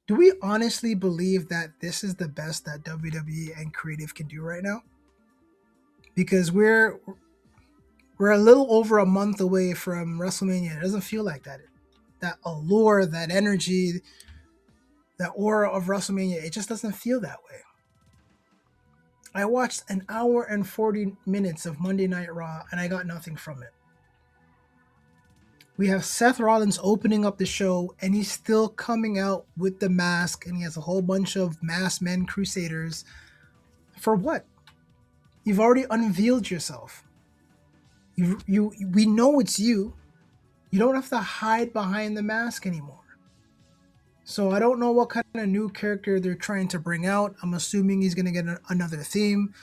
Do we honestly believe that this is the best that WWE and creative can do right now? Because we're a little over a month away from WrestleMania. It doesn't feel like that. That allure, that energy, that aura of WrestleMania, it just doesn't feel that way. I watched an hour and 40 minutes of Monday Night Raw and I got nothing from it. We have Seth Rollins opening up the show and he's still coming out with the mask and he has a whole bunch of masked men crusaders. For what? You've already unveiled yourself. We know it's you. You don't have to hide behind the mask anymore. So I don't know what kind of new character they're trying to bring out. I'm assuming he's going to get another theme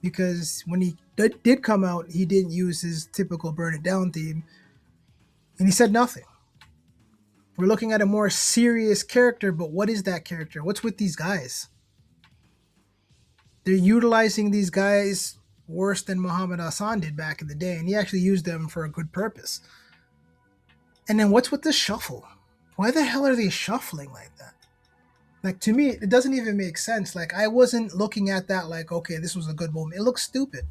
because when he did come out, he didn't use his typical burn it down theme and he said nothing. We're looking at a more serious character, but what is that character? What's with these guys? They're utilizing these guys worse than Muhammad Hassan did back in the day, and he actually used them for a good purpose. And then what's with the shuffle? Why the hell are they shuffling like that? Like, to me, it doesn't even make sense. Like, I wasn't looking at that like, okay, this was a good moment. It looks stupid.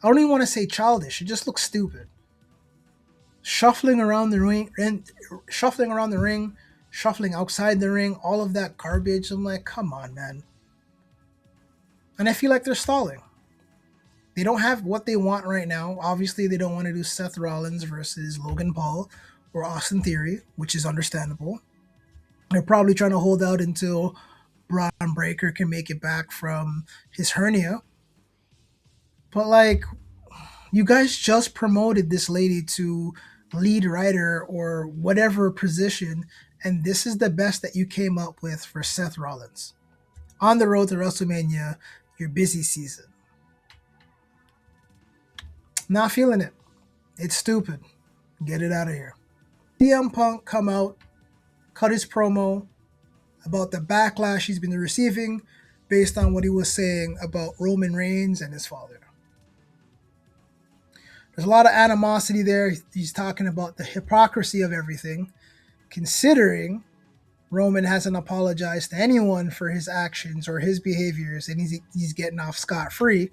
I don't even want to say childish. It just looks stupid. Shuffling around the ring, shuffling outside the ring, all of that garbage. I'm like, come on, man. And I feel like they're stalling. They don't have what they want right now. Obviously, they don't want to do Seth Rollins versus Logan Paul or Austin Theory, which is understandable. They're probably trying to hold out until Braun Breaker can make it back from his hernia. But like, you guys just promoted this lady to lead writer or whatever position, and this is the best that you came up with for Seth Rollins. On the road to WrestleMania, your busy season. Not feeling it. It's stupid. Get it out of here. CM Punk come out, cut his promo about the backlash he's been receiving based on what he was saying about Roman Reigns and his father. There's a lot of animosity there. He's talking about the hypocrisy of everything, considering Roman hasn't apologized to anyone for his actions or his behaviors, and he's getting off scot-free.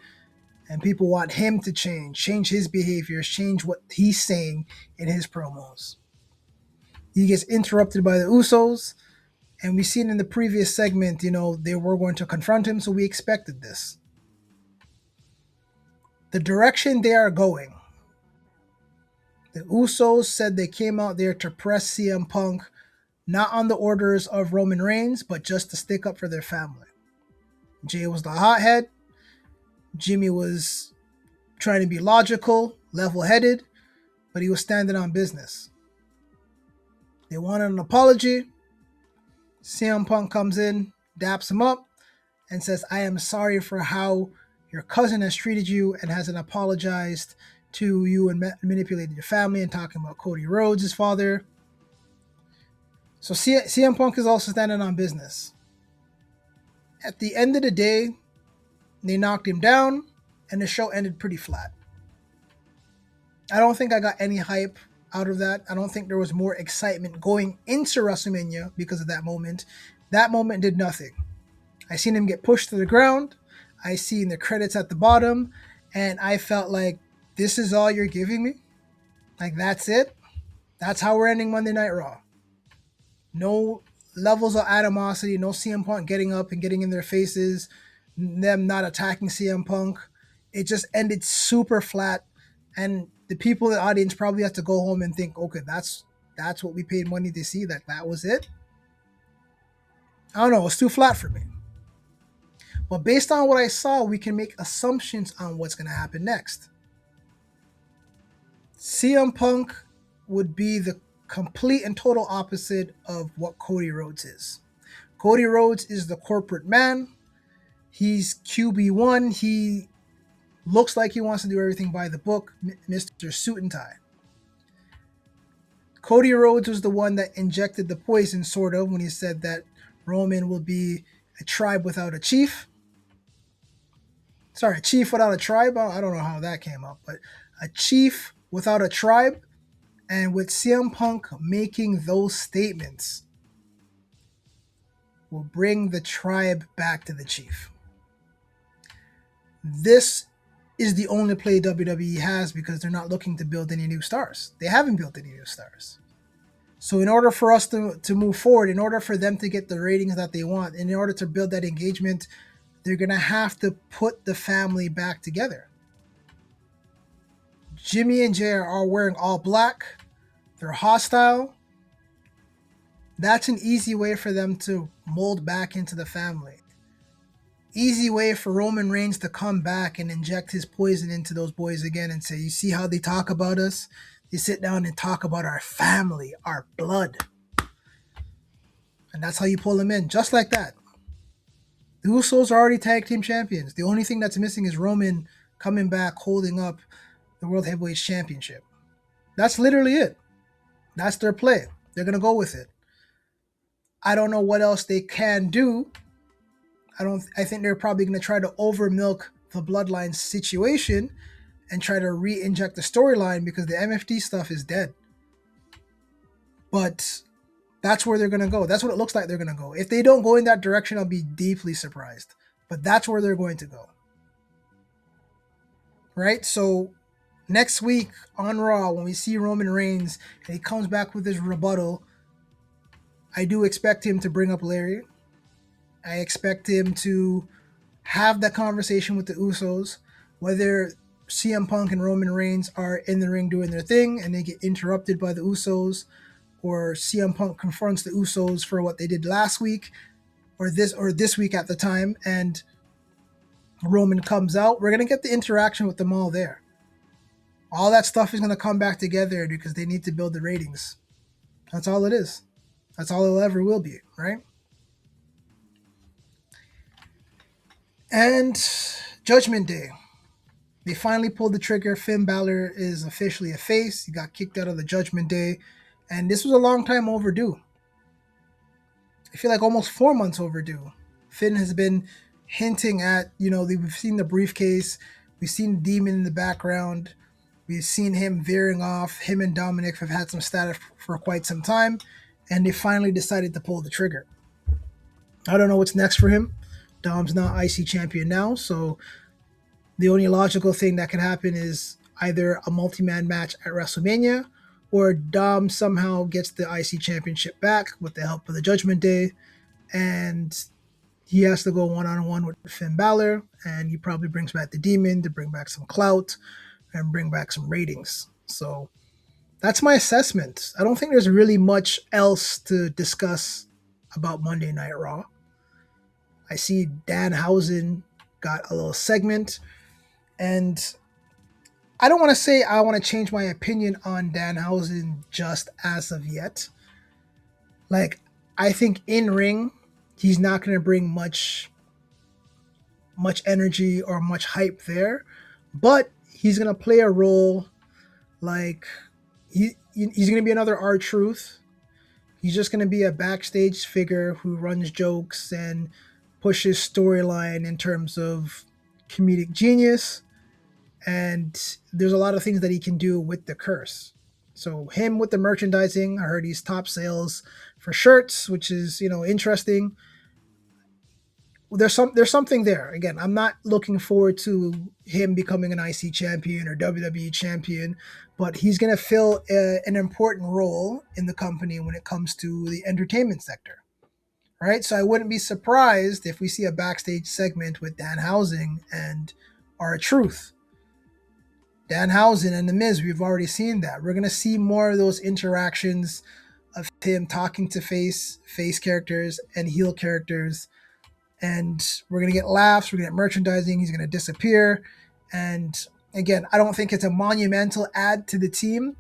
And people want him to change his behaviors, change what he's saying in his promos. He gets interrupted by the Usos, and we've seen in the previous segment, they were going to confront him, so we expected this. The direction they are going. The Usos said they came out there to press CM Punk, not on the orders of Roman Reigns, but just to stick up for their family. Jay was the hothead. Jimmy was trying to be logical, level-headed, but he was standing on business. They wanted an apology. CM Punk comes in, daps him up, and says, I am sorry for how your cousin has treated you and hasn't apologized to you and manipulated your family and talking about Cody Rhodes, his father. So CM Punk is also standing on business. At the end of the day, they knocked him down, and the show ended pretty flat. I don't think I got any hype out of that. I don't think there was more excitement going into WrestleMania because of that moment. That moment did nothing. I seen him get pushed to the ground. I seen the credits at the bottom, and I felt like, this is all you're giving me? Like, that's it? That's how we're ending Monday Night Raw. No levels of animosity, no CM Punk getting up and getting in their faces, them not attacking CM Punk. It just ended super flat, and the people in the audience probably have to go home and think, okay, that's what we paid money to see. That was it. I don't know. It's too flat for me. But based on what I saw, we can make assumptions on what's going to happen next. CM Punk would be the complete and total opposite of what Cody Rhodes is. Cody Rhodes is the corporate man. He's QB1. He looks like he wants to do everything by the book, Mr. Suit and Tie. Cody Rhodes was the one that injected the poison, sort of, when he said that Roman will be a tribe without a chief. Sorry, a chief without a tribe. I don't know how that came up, but a chief without a tribe. And with CM Punk making those statements, will bring the tribe back to the chief. This is the only play WWE has because they're not looking to build any new stars. They haven't built any new stars. So in order for us to move forward, in order for them to get the ratings that they want, in order to build that engagement, they're going to have to put the family back together. Jimmy and Jay are wearing all black. They're hostile. That's an easy way for them to mold back into the family. Easy way for Roman Reigns to come back and inject his poison into those boys again and say, you see how they talk about us? They sit down and talk about our family, our blood. And that's how you pull them in, just like that. The Usos are already tag team champions. The only thing that's missing is Roman coming back holding up the World Heavyweight Championship. That's literally it. That's their play. They're going to go with it. I don't know what else they can do. I think they're probably going to try to over milk the bloodline situation and try to re-inject the storyline because the MFD stuff is dead. But that's where they're going to go. That's what it looks like they're going to go. If they don't go in that direction, I'll be deeply surprised. But that's where they're going to go. Right? So next week on Raw, when we see Roman Reigns and he comes back with his rebuttal, I do expect him to bring up Larry. I expect him to have that conversation with the Usos, whether CM Punk and Roman Reigns are in the ring doing their thing and they get interrupted by the Usos, or CM Punk confronts the Usos for what they did last week or this week at the time, and Roman comes out. We're going to get the interaction with them all there. All that stuff is going to come back together because they need to build the ratings. That's all it is. That's all it ever will be, right? And Judgment Day. They finally pulled the trigger. Finn Balor is officially a face. He got kicked out of the Judgment Day. And this was a long time overdue. I feel like almost 4 months overdue. Finn has been hinting at, we've seen the briefcase. We've seen the demon in the background. We've seen him veering off. Him and Dominic have had some status for quite some time. And they finally decided to pull the trigger. I don't know what's next for him. Dom's not IC champion now, so the only logical thing that could happen is either a multi-man match at WrestleMania, or Dom somehow gets the IC championship back with the help of the Judgment Day, and he has to go one-on-one with Finn Balor, and he probably brings back the Demon to bring back some clout and bring back some ratings. So that's my assessment. I don't think there's really much else to discuss about Monday Night Raw. I see Danhausen got a little segment, and I don't want to say I want to change my opinion on Danhausen just as of yet. Like, I think in ring, he's not going to bring much energy or much hype there, but he's going to play a role like he's going to be another R-Truth. He's just going to be a backstage figure who runs jokes and pushes storyline in terms of comedic genius, and there's a lot of things that he can do with the curse. So him with the merchandising, I heard he's top sales for shirts, which is interesting. There's something there. Again, I'm not looking forward to him becoming an IC champion or WWE champion, but he's going to fill an important role in the company when it comes to the entertainment sector. Right, so I wouldn't be surprised if we see a backstage segment with Danhausen and R-Truth. Danhausen and The Miz, we've already seen that. We're going to see more of those interactions of him talking to face characters and heel characters. And we're going to get laughs, we're going to get merchandising, he's going to disappear. And again, I don't think it's a monumental add to the team,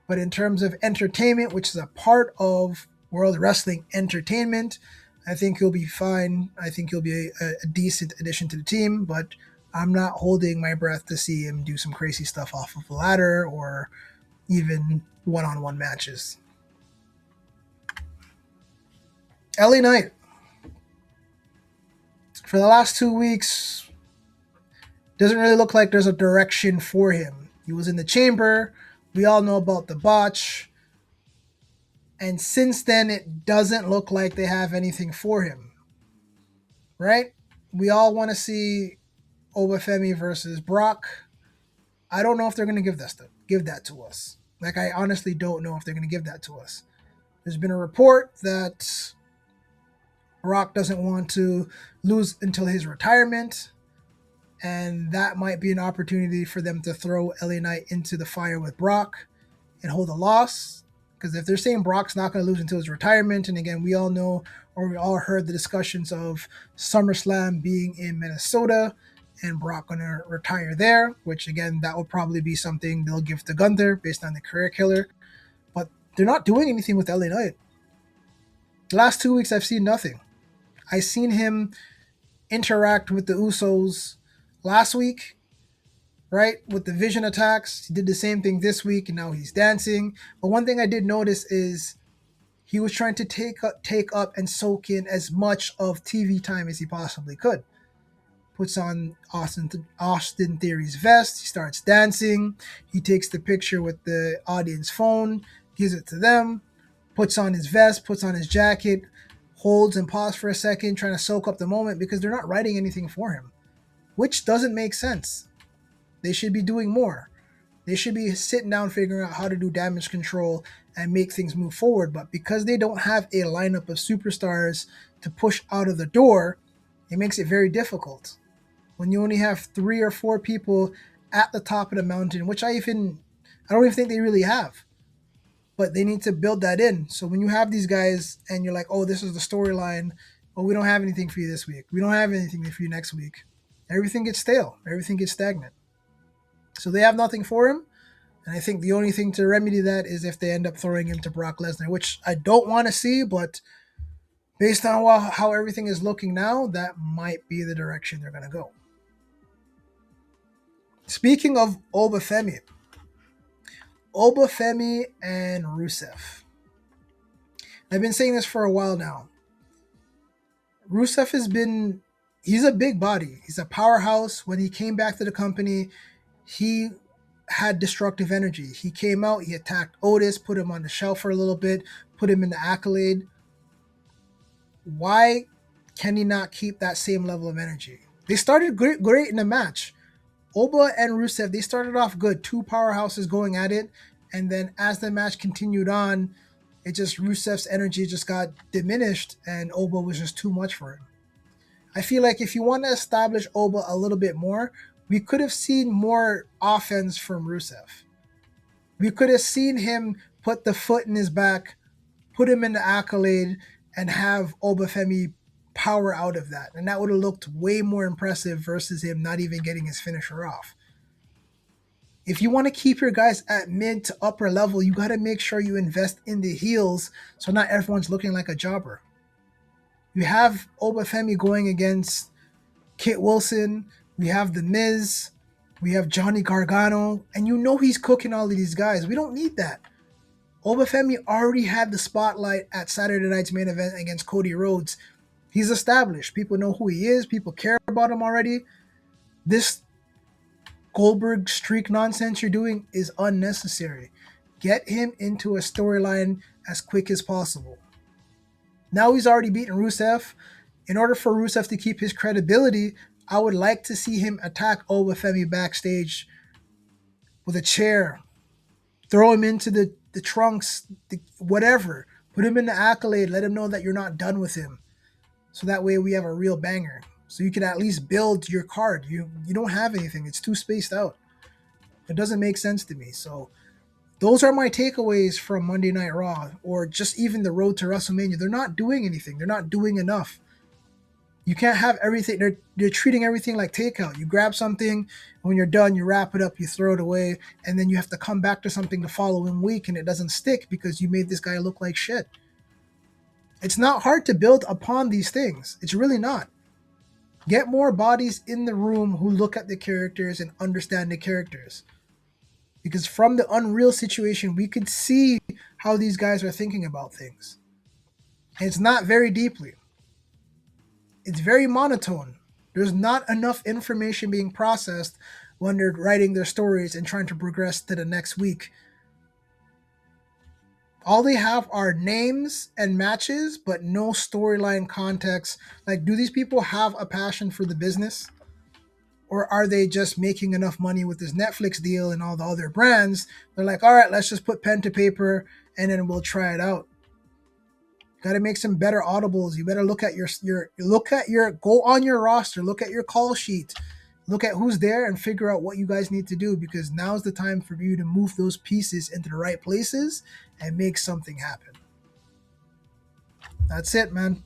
but in terms of entertainment, which is a part of World Wrestling Entertainment, I think he'll be fine. I think he'll be a decent addition to the team, but I'm not holding my breath to see him do some crazy stuff off of the ladder or even one-on-one matches. LA Knight. For the last 2 weeks, doesn't really look like there's a direction for him. He was in the chamber. We all know about the botch. And since then, it doesn't look like they have anything for him. right? We all want to see Oba Femi versus Brock. I don't know if they're going to give that to us. Like, I honestly don't know if they're going to give that to us. There's been a report that Brock doesn't want to lose until his retirement, and that might be an opportunity for them to throw LA Knight into the fire with Brock and hold a loss. Because if they're saying Brock's not going to lose until his retirement, and again, we all know or we all heard the discussions of SummerSlam being in Minnesota and Brock going to retire there, which again, that will probably be something they'll give to Gunther based on the career killer. But they're not doing anything with LA Knight. The last 2 weeks, I've seen nothing. I seen him interact with the Usos last week, right? With the vision attacks. He did the same thing this week, and now he's dancing. But one thing I did notice is he was trying to take up and soak in as much of TV time as he possibly could. Puts on Austin Theory's vest. He starts dancing. He takes the picture with the audience phone, gives it to them, puts on his vest, puts on his jacket, holds and pauses for a second, trying to soak up the moment because they're not writing anything for him, which doesn't make sense. They should be doing more. They should be sitting down figuring out how to do damage control and make things move forward. But because they don't have a lineup of superstars to push out of the door, it makes it very difficult. When you only have 3 or 4 people at the top of the mountain, which I don't even think they really have. But they need to build that in. So when you have these guys and you're like, oh, this is the storyline, well, we don't have anything for you this week. We don't have anything for you next week. Everything gets stale. Everything gets stagnant. So they have nothing for him. And I think the only thing to remedy that is if they end up throwing him to Brock Lesnar, which I don't want to see, but based on how everything is looking now, that might be the direction they're going to go. Speaking of Oba Femi and Rusev. I've been saying this for a while now. Rusev he's a big body. He's a powerhouse. When he came back to the company, he had destructive energy. He came out, he attacked Otis, put him on the shelf for a little bit, put him in the Accolade. Why can he not keep that same level of energy? They started great in the match. Oba and Rusev, they started off good. 2 powerhouses going at it. And then as the match continued on, Rusev's energy just got diminished and Oba was just too much for him. I feel like if you want to establish Oba a little bit more, we could have seen more offense from Rusev. We could have seen him put the foot in his back, put him in the Accolade, and have Oba Femi power out of that. And that would have looked way more impressive versus him not even getting his finisher off. If you want to keep your guys at mid to upper level, you got to make sure you invest in the heels so not everyone's looking like a jobber. You have Oba Femi going against Kit Wilson. We have The Miz. We have Johnny Gargano. And you know he's cooking all of these guys. We don't need that. Oba Femi already had the spotlight at Saturday night's main event against Cody Rhodes. He's established. People know who he is. People care about him already. This Goldberg streak nonsense you're doing is unnecessary. Get him into a storyline as quick as possible. Now he's already beaten Rusev. In order for Rusev to keep his credibility, I would like to see him attack Oba Femi backstage with a chair. Throw him into the trunks, whatever. Put him in the Accolade. Let him know that you're not done with him. So that way we have a real banger. So you can at least build your card. You don't have anything. It's too spaced out. It doesn't make sense to me. So those are my takeaways from Monday Night Raw, or just even the road to WrestleMania. They're not doing anything. They're not doing enough. You can't have everything. They're treating everything like takeout. You grab something, and when you're done, you wrap it up, you throw it away, and then you have to come back to something the following week, and it doesn't stick because you made this guy look like shit. It's not hard to build upon these things. It's really not. Get more bodies in the room who look at the characters and understand the characters. Because from the Unreal situation, we could see how these guys are thinking about things. And it's not very deeply. It's very monotone. There's not enough information being processed when they're writing their stories and trying to progress to the next week. All they have are names and matches, but no storyline context. Like, do these people have a passion for the business? Or are they just making enough money with this Netflix deal and all the other brands? They're like, all right, let's just put pen to paper and then we'll try it out. Got to make some better audibles. You better look at your go on your roster, look at your call sheet, look at who's there, and figure out what you guys need to do, because now's the time for you to move those pieces into the right places and make something happen. That's it, man.